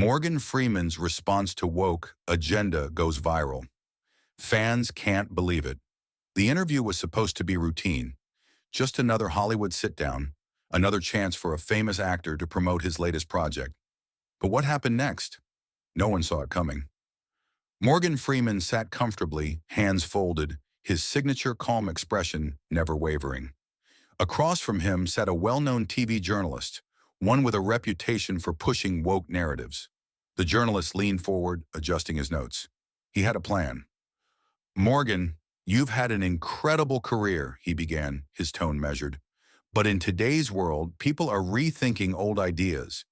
Morgan Freeman's response to woke agenda goes viral. Fans can't believe it. The interview was supposed to be routine, just another Hollywood sit-down, another chance for a famous actor to promote his latest project. But what happened next? No one saw it coming. Morgan Freeman sat comfortably, hands folded, his signature calm expression never wavering. Across from him sat a well-known TV journalist, one with a reputation for pushing woke narratives. The journalist leaned forward, adjusting his notes. He had a plan. "Morgan, you've had an incredible career," he began, his tone measured. "But in today's world, people are rethinking old ideas.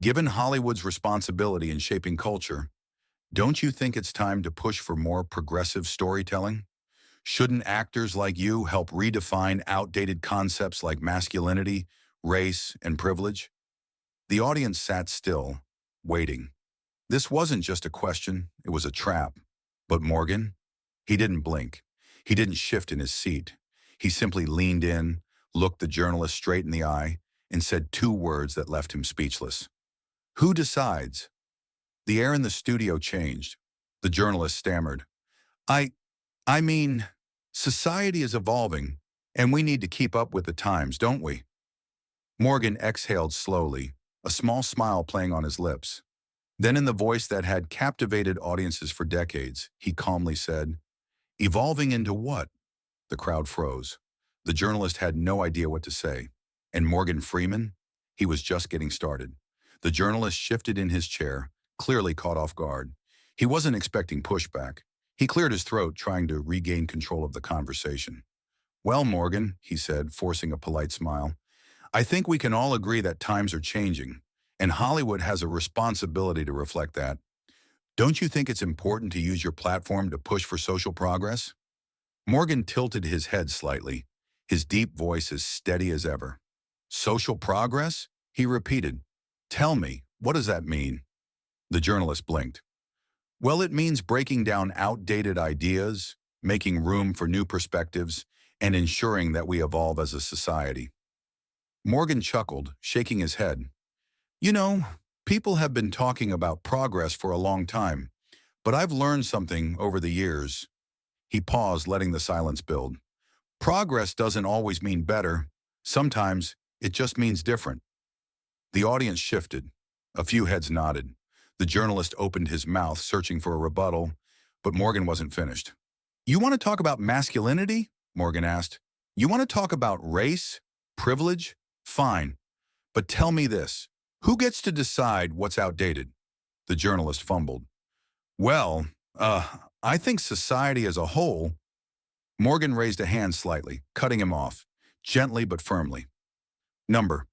Given Hollywood's responsibility in shaping culture, don't you think it's time to push for more progressive storytelling? Shouldn't actors like you help redefine outdated concepts like masculinity, race, and privilege?" The audience sat still, waiting. This wasn't just a question, it was a trap. But Morgan? He didn't blink. He didn't shift in his seat. He simply leaned in, looked the journalist straight in the eye, and said two words that left him speechless. "Who decides?" The air in the studio changed. The journalist stammered. I, I mean, society is evolving, and we need to keep up with the times, don't we?" Morgan exhaled slowly, a small smile playing on his lips. Then in the voice that had captivated audiences for decades, he calmly said, "Evolving into what?" The crowd froze. The journalist had no idea what to say. And Morgan Freeman? He was just getting started. The journalist shifted in his chair, clearly caught off guard. He wasn't expecting pushback. He cleared his throat, trying to regain control of the conversation. "Well, Morgan," he said, forcing a polite smile, "I think we can all agree that times are changing, and Hollywood has a responsibility to reflect that. Don't you think it's important to use your platform to push for social progress?" Morgan tilted his head slightly, his deep voice as steady as ever. "Social progress?" he repeated. "Tell me, what does that mean?" The journalist blinked. "Well, it means breaking down outdated ideas, making room for new perspectives, and ensuring that we evolve as a society." Morgan chuckled, shaking his head. "You know, people have been talking about progress for a long time, but I've learned something over the years." He paused, letting the silence build. "Progress doesn't always mean better. Sometimes it just means different." The audience shifted. A few heads nodded. The journalist opened his mouth, searching for a rebuttal, but Morgan wasn't finished. "You want to talk about masculinity?" Morgan asked. "You want to talk about race? Privilege? Fine. But tell me this. Who gets to decide what's outdated?" The journalist fumbled. "Well, I think society as a whole." Morgan raised a hand slightly, cutting him off, gently but firmly. "Number,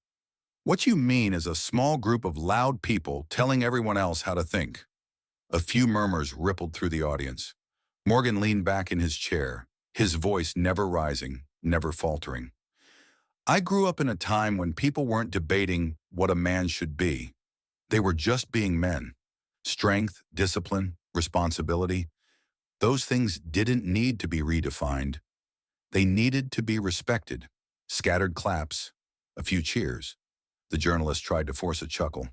what you mean is a small group of loud people telling everyone else how to think." A few murmurs rippled through the audience. Morgan leaned back in his chair, his voice never rising, never faltering. "I grew up in a time when people weren't debating what a man should be. They were just being men. Strength, discipline, responsibility. Those things didn't need to be redefined. They needed to be respected." Scattered claps, a few cheers. The journalist tried to force a chuckle.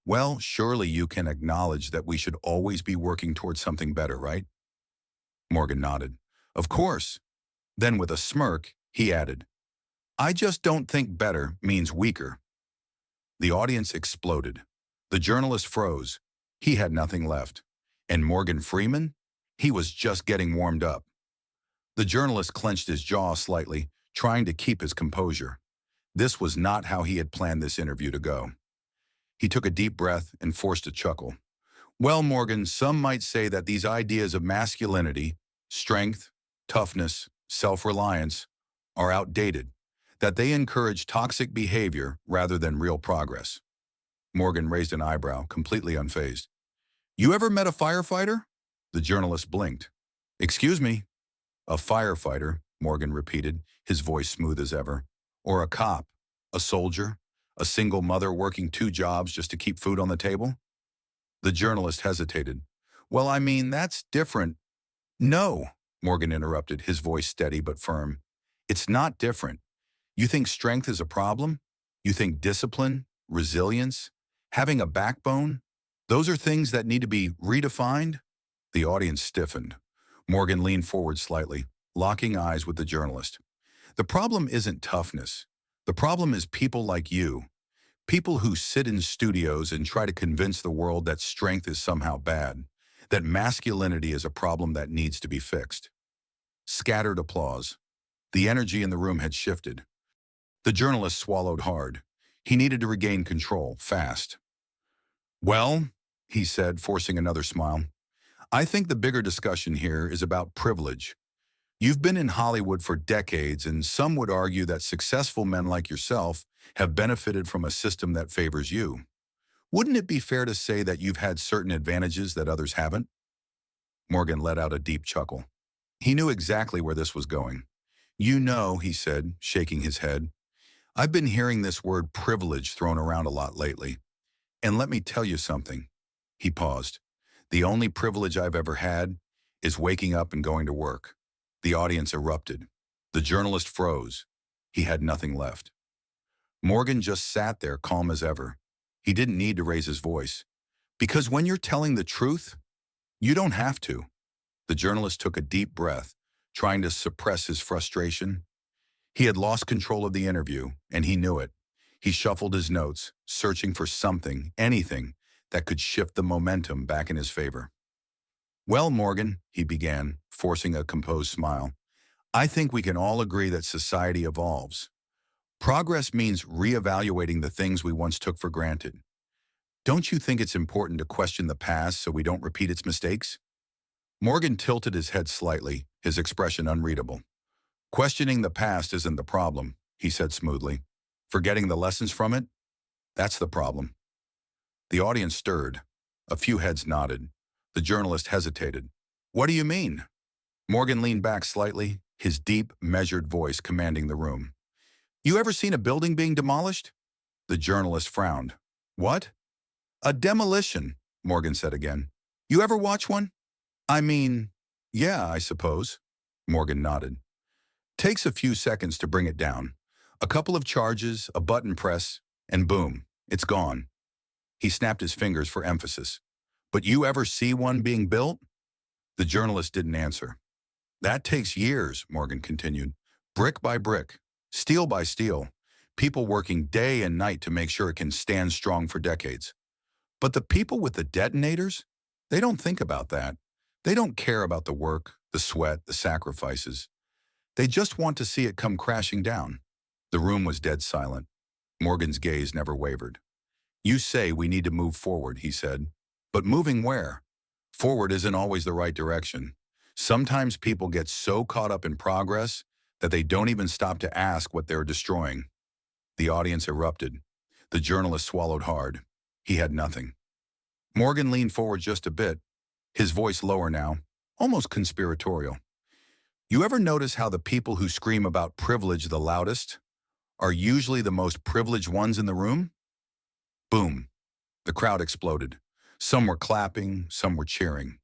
"Well, surely you can acknowledge that we should always be working towards something better, right?" Morgan nodded. "Of course." Then with a smirk, he added, "I just don't think better means weaker." The audience exploded. The journalist froze. He had nothing left. And Morgan Freeman? He was just getting warmed up. The journalist clenched his jaw slightly, trying to keep his composure. This was not how he had planned this interview to go. He took a deep breath and forced a chuckle. "Well, Morgan, some might say that these ideas of masculinity, strength, toughness, self-reliance, are outdated, that they encourage toxic behavior rather than real progress." Morgan raised an eyebrow, completely unfazed. "You ever met a firefighter?" The journalist blinked. "Excuse me?" "A firefighter," Morgan repeated, his voice smooth as ever. "Or a cop, a soldier, a single mother working two jobs just to keep food on the table?" The journalist hesitated. "Well, I mean, that's different." "No," Morgan interrupted, his voice steady but firm. "It's not different. You think strength is a problem? You think discipline, resilience, having a backbone? Those are things that need to be redefined? The audience stiffened. Morgan leaned forward slightly, locking eyes with the journalist. The problem isn't toughness. The problem is people like you. People who sit in studios and try to convince the world that strength is somehow bad, that masculinity is a problem that needs to be fixed. Scattered applause. The energy in the room had shifted. The journalist swallowed hard. He needed to regain control, fast. Well, he said, forcing another smile, I think the bigger discussion here is about privilege. You've been in Hollywood for decades, and some would argue that successful men like yourself have benefited from a system that favors you. Wouldn't it be fair to say that you've had certain advantages that others haven't? Morgan let out a deep chuckle. He knew exactly where this was going. You know, he said, shaking his head, I've been hearing this word privilege thrown around a lot lately. And let me tell you something. He paused. The only privilege I've ever had is waking up and going to work. The audience erupted. The journalist froze. He had nothing left. Morgan just sat there calm as ever. He didn't need to raise his voice. Because when you're telling the truth, you don't have to. The journalist took a deep breath, trying to suppress his frustration. He had lost control of the interview, and he knew it. He shuffled his notes, searching for something, anything, that could shift the momentum back in his favor. Well, Morgan, he began, forcing a composed smile, I think we can all agree that society evolves. Progress means reevaluating the things we once took for granted. Don't you think it's important to question the past so we don't repeat its mistakes? Morgan tilted his head slightly, his expression unreadable. Questioning the past isn't the problem, he said smoothly. Forgetting the lessons from it? That's the problem. The audience stirred. A few heads nodded. The journalist hesitated. What do you mean? Morgan leaned back slightly, his deep, measured voice commanding the room. You ever seen a building being demolished? The journalist frowned. What? A demolition, Morgan said again. You ever watch one? I mean, yeah, I suppose. Morgan nodded. Takes a few seconds to bring it down. A couple of charges, a button press, and boom, it's gone. He snapped his fingers for emphasis. But you ever see one being built? The journalist didn't answer. That takes years, Morgan continued. Brick by brick, steel by steel, people working day and night to make sure it can stand strong for decades. But the people with the detonators, they don't think about that. They don't care about the work, the sweat, the sacrifices. They just want to see it come crashing down. The room was dead silent. Morgan's gaze never wavered. You say we need to move forward, he said. But moving where? Forward isn't always the right direction. Sometimes people get so caught up in progress that they don't even stop to ask what they're destroying. The audience erupted. The journalist swallowed hard. He had nothing. Morgan leaned forward just a bit, his voice lower now, almost conspiratorial. You ever notice how the people who scream about privilege the loudest are usually the most privileged ones in the room? Boom. The crowd exploded. Some were clapping, some were cheering.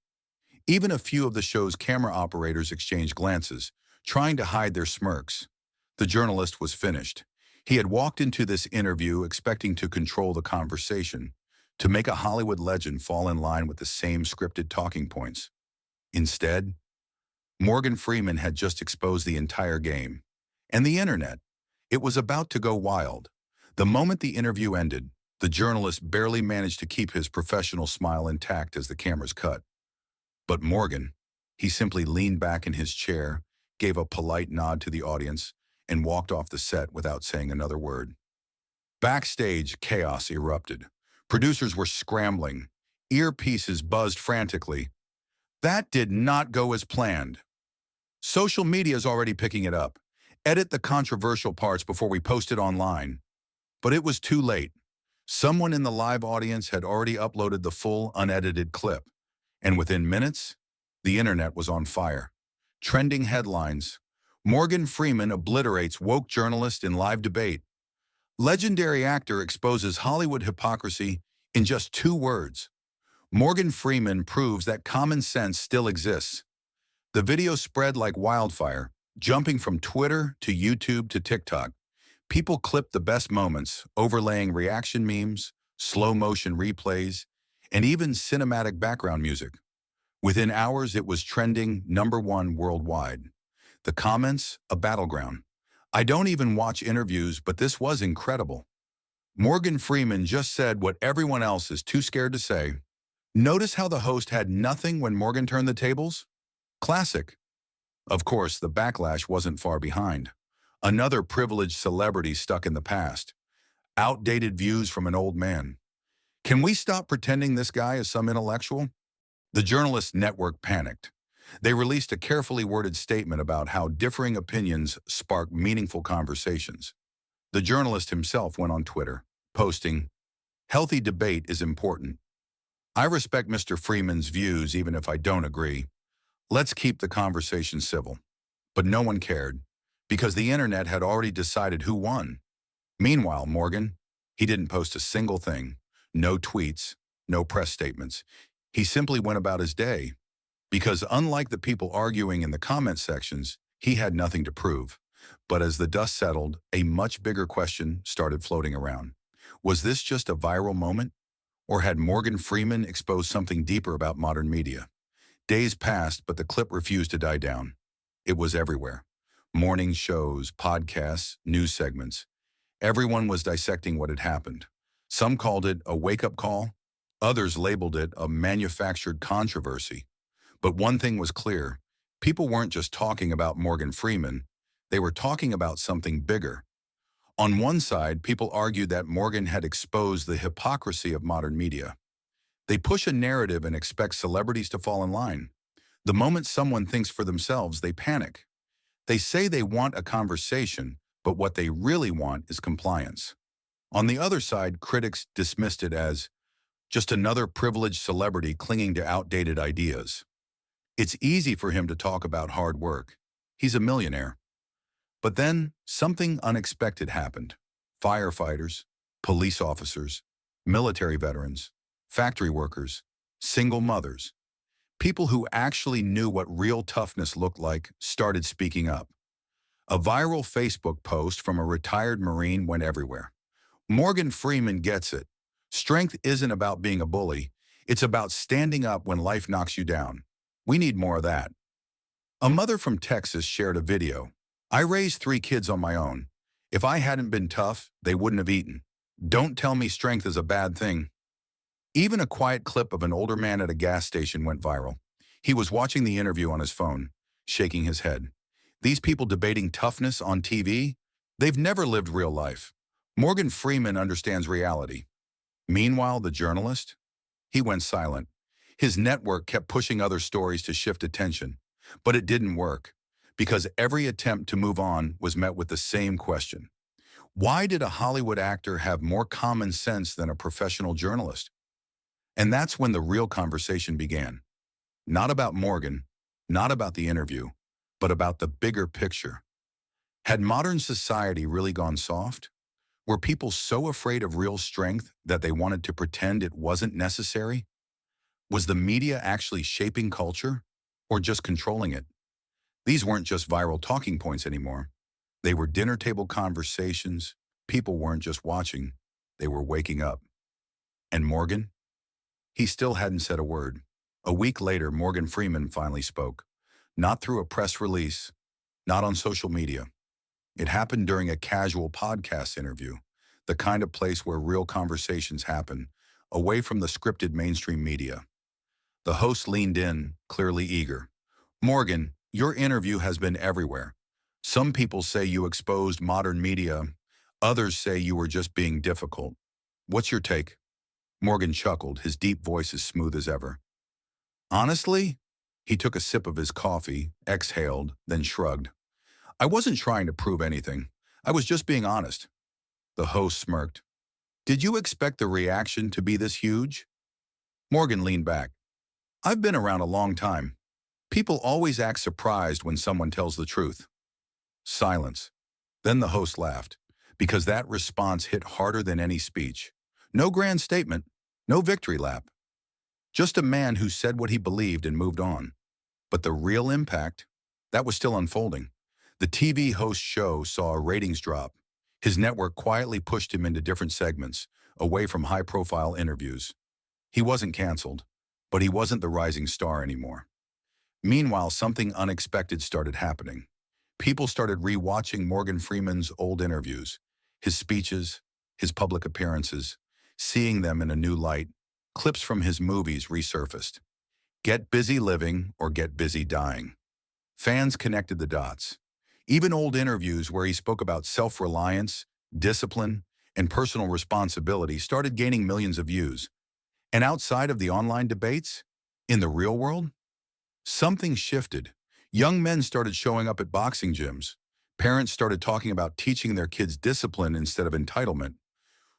Even a few of the show's camera operators exchanged glances, trying to hide their smirks. The journalist was finished. He had walked into this interview expecting to control the conversation, to make a Hollywood legend fall in line with the same scripted talking points. Instead, Morgan Freeman had just exposed the entire game. And the internet. It was about to go wild. The moment the interview ended, the journalist barely managed to keep his professional smile intact as the cameras cut. But Morgan, he simply leaned back in his chair, gave a polite nod to the audience, and walked off the set without saying another word. Backstage, chaos erupted. Producers were scrambling. Earpieces buzzed frantically. That did not go as planned. Social media is already picking it up. Edit the controversial parts before we post it online. But it was too late. Someone in the live audience had already uploaded the full, unedited clip. And within minutes, the internet was on fire. Trending headlines. Morgan Freeman obliterates woke journalist in live debate. Legendary actor exposes Hollywood hypocrisy in just 2 words. Morgan Freeman proves that common sense still exists. The video spread like wildfire, jumping from Twitter to YouTube to TikTok. People clipped the best moments, overlaying reaction memes, slow-motion replays, and even cinematic background music. Within hours, it was trending #1 worldwide. The comments, a battleground. I don't even watch interviews, but this was incredible. Morgan Freeman just said what everyone else is too scared to say. Notice how the host had nothing when Morgan turned the tables? Classic. Of course, the backlash wasn't far behind. Another privileged celebrity stuck in the past. Outdated views from an old man. Can we stop pretending this guy is some intellectual? The journalist network panicked. They released a carefully worded statement about how differing opinions spark meaningful conversations. The journalist himself went on Twitter, posting, "Healthy debate is important. I respect Mr. Freeman's views even if I don't agree. Let's keep the conversation civil." But no one cared, because the internet had already decided who won. Meanwhile, Morgan, he didn't post a single thing. No tweets, no press statements. He simply went about his day. Because unlike the people arguing in the comment sections, he had nothing to prove. But as the dust settled, a much bigger question started floating around. Was this just a viral moment? Or had Morgan Freeman exposed something deeper about modern media? Days passed, but the clip refused to die down. It was everywhere. Morning shows, podcasts, news segments. Everyone was dissecting what had happened. Some called it a wake-up call. Others labeled it a manufactured controversy. But one thing was clear. People weren't just talking about Morgan Freeman. They were talking about something bigger. On one side, people argued that Morgan had exposed the hypocrisy of modern media. They push a narrative and expect celebrities to fall in line. The moment someone thinks for themselves, they panic. They say they want a conversation, but what they really want is compliance. On the other side, critics dismissed it as just another privileged celebrity clinging to outdated ideas. It's easy for him to talk about hard work. He's a millionaire. But then something unexpected happened. Firefighters, police officers, military veterans, factory workers, single mothers, people who actually knew what real toughness looked like started speaking up. A viral Facebook post from a retired Marine went everywhere. Morgan Freeman gets it. Strength isn't about being a bully. It's about standing up when life knocks you down. We need more of that. A mother from Texas shared a video. "I raised 3 kids on my own. If I hadn't been tough, they wouldn't have eaten. Don't tell me strength is a bad thing." Even a quiet clip of an older man at a gas station went viral. He was watching the interview on his phone, shaking his head. These people debating toughness on TV? They've never lived real life. Morgan Freeman understands reality. Meanwhile, the journalist? He went silent. His network kept pushing other stories to shift attention. But it didn't work, because every attempt to move on was met with the same question. Why did a Hollywood actor have more common sense than a professional journalist? And that's when the real conversation began. Not about Morgan, not about the interview, but about the bigger picture. Had modern society really gone soft? Were people so afraid of real strength that they wanted to pretend it wasn't necessary? Was the media actually shaping culture, or just controlling it? These weren't just viral talking points anymore. They were dinner table conversations. People weren't just watching, they were waking up. And Morgan? He still hadn't said a word. A week later, Morgan Freeman finally spoke. Not through a press release, not on social media. It happened during a casual podcast interview, the kind of place where real conversations happen, away from the scripted mainstream media. The host leaned in, clearly eager. "Morgan, your interview has been everywhere. Some people say you exposed modern media. Others say you were just being difficult. What's your take?" Morgan chuckled, his deep voice as smooth as ever. "Honestly?" He took a sip of his coffee, exhaled, then shrugged. "I wasn't trying to prove anything. I was just being honest." The host smirked. "Did you expect the reaction to be this huge?" Morgan leaned back. "I've been around a long time. People always act surprised when someone tells the truth." Silence. Then the host laughed, because that response hit harder than any speech. No grand statement, no victory lap. Just a man who said what he believed and moved on. But the real impact, that was still unfolding. The TV host show saw a ratings drop. His network quietly pushed him into different segments, away from high-profile interviews. He wasn't canceled, but he wasn't the rising star anymore. Meanwhile, something unexpected started happening. People started re-watching Morgan Freeman's old interviews, his speeches, his public appearances, seeing them in a new light. Clips from his movies resurfaced. Get busy living or get busy dying. Fans connected the dots. Even old interviews where he spoke about self-reliance, discipline, and personal responsibility started gaining millions of views. And outside of the online debates, in the real world, something shifted. Young men started showing up at boxing gyms. Parents started talking about teaching their kids discipline instead of entitlement.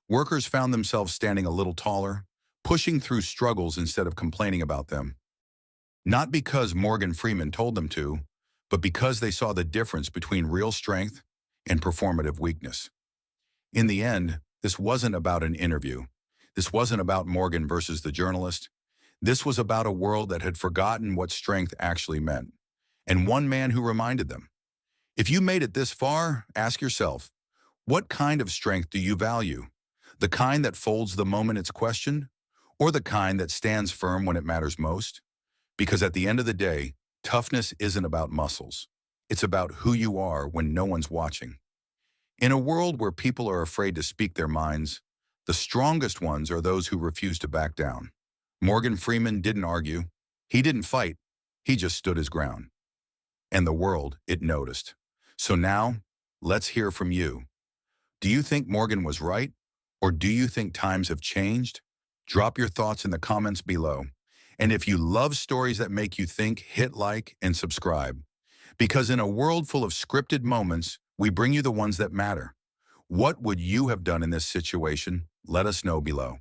Workers found themselves standing a little taller, pushing through struggles instead of complaining about them. Not because Morgan Freeman told them to, but because they saw the difference between real strength and performative weakness. In the end, this wasn't about an interview. This wasn't about Morgan versus the journalist. This was about a world that had forgotten what strength actually meant, and one man who reminded them. If you made it this far, ask yourself, what kind of strength do you value? The kind that folds the moment it's questioned, or the kind that stands firm when it matters most? Because at the end of the day, toughness isn't about muscles. It's about who you are when no one's watching. In a world where people are afraid to speak their minds, the strongest ones are those who refuse to back down. Morgan Freeman didn't argue. He didn't fight. He just stood his ground. And the world, it noticed. So now, let's hear from you. Do you think Morgan was right? Or do you think times have changed? Drop your thoughts in the comments below. And if you love stories that make you think, hit like and subscribe. Because in a world full of scripted moments, we bring you the ones that matter. What would you have done in this situation? Let us know below.